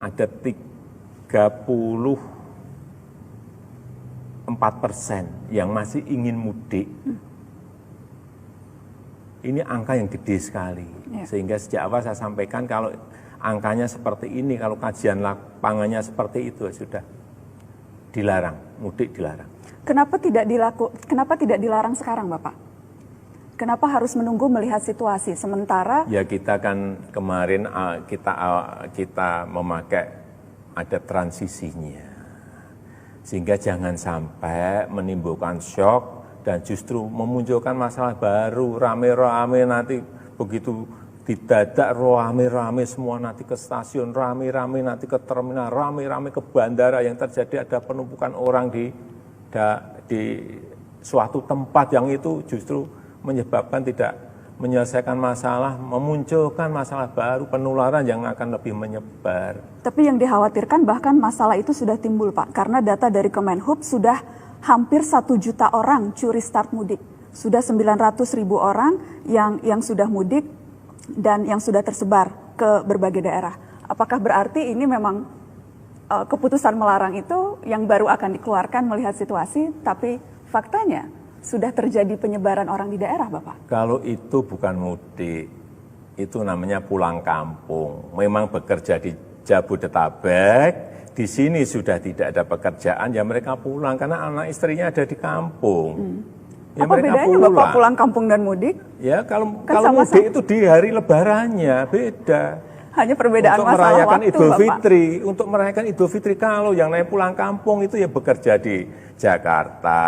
ada 34% yang masih ingin mudik. Ini angka yang gede sekali. Sehingga sejak awal saya sampaikan kalau angkanya seperti ini, kalau kajian lapangannya seperti itu sudah dilarang, mudik dilarang. Kenapa tidak dilarang sekarang, Bapak? Kenapa harus menunggu melihat situasi sementara? Ya kita kan kemarin kita memakai ada transisinya, sehingga jangan sampai menimbulkan shock dan justru memunculkan masalah baru, rame-rame nanti begitu didadak rame-rame semua nanti ke stasiun, rame-rame nanti ke terminal, rame-rame ke bandara, yang terjadi ada penumpukan orang di suatu tempat yang itu justru menyebabkan tidak menyelesaikan masalah, memunculkan masalah baru, penularan yang akan lebih menyebar. Tapi yang dikhawatirkan bahkan masalah itu sudah timbul, Pak, karena data dari Kemenhub sudah hampir 1 juta orang curi start mudik. Sudah 900.000 orang yang sudah mudik dan yang sudah tersebar ke berbagai daerah. Apakah berarti ini memang keputusan melarang itu yang baru akan dikeluarkan melihat situasi, tapi faktanya sudah terjadi penyebaran orang di daerah, Bapak? Kalau itu bukan mudik, itu namanya pulang kampung. Memang bekerja di Jabodetabek, di sini sudah tidak ada pekerjaan, ya mereka pulang karena anak istrinya ada di kampung. Ya apa bedanya Bapak pulang kampung dan mudik? Ya kalau mudik itu di hari lebarannya, beda. Hanya perbedaan untuk masalah merayakan waktu, Idul Bapak. Fitri, untuk merayakan Idul Fitri kalau yang naik pulang kampung itu ya bekerja di Jakarta,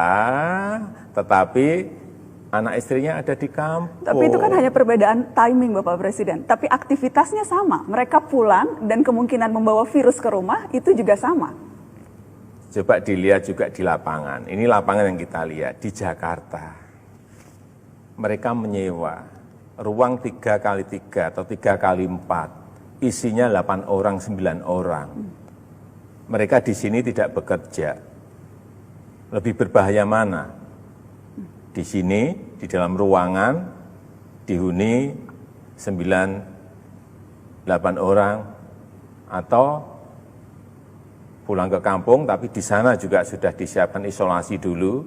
tetapi anak istrinya ada di kampung. Tapi itu kan hanya perbedaan timing, Bapak Presiden. Tapi aktivitasnya sama. Mereka pulang dan kemungkinan membawa virus ke rumah itu juga sama. Coba dilihat juga di lapangan. Ini lapangan yang kita lihat di Jakarta. Mereka menyewa ruang 3x3 atau 3x4. Isinya 8 orang, 9 orang. Mereka di sini tidak bekerja. Lebih berbahaya mana? Di sini, di dalam ruangan, dihuni 9, 8 orang, atau pulang ke kampung, tapi di sana juga sudah disiapkan isolasi dulu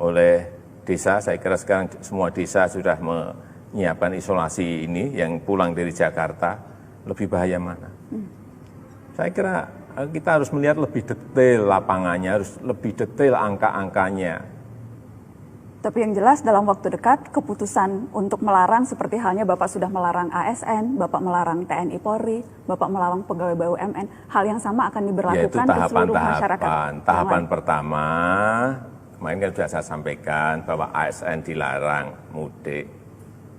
oleh desa. Saya kira sekarang semua desa sudah menyiapkan isolasi ini, yang pulang dari Jakarta. Lebih bahaya mana? Saya kira kita harus melihat lebih detail lapangannya, harus lebih detail angka-angkanya. Tapi yang jelas dalam waktu dekat keputusan untuk melarang seperti halnya Bapak sudah melarang ASN, Bapak melarang TNI Polri, Bapak melarang pegawai BUMN, hal yang sama akan diberlakukan ke seluruh masyarakat. Tahapan pertama, kemarin kan sudah saya sampaikan bahwa ASN dilarang mudik,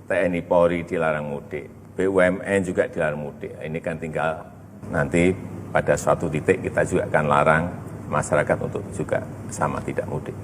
TNI Polri dilarang mudik, BUMN juga dilarang mudik. Ini kan tinggal nanti pada suatu titik kita juga akan larang masyarakat untuk juga sama tidak mudik.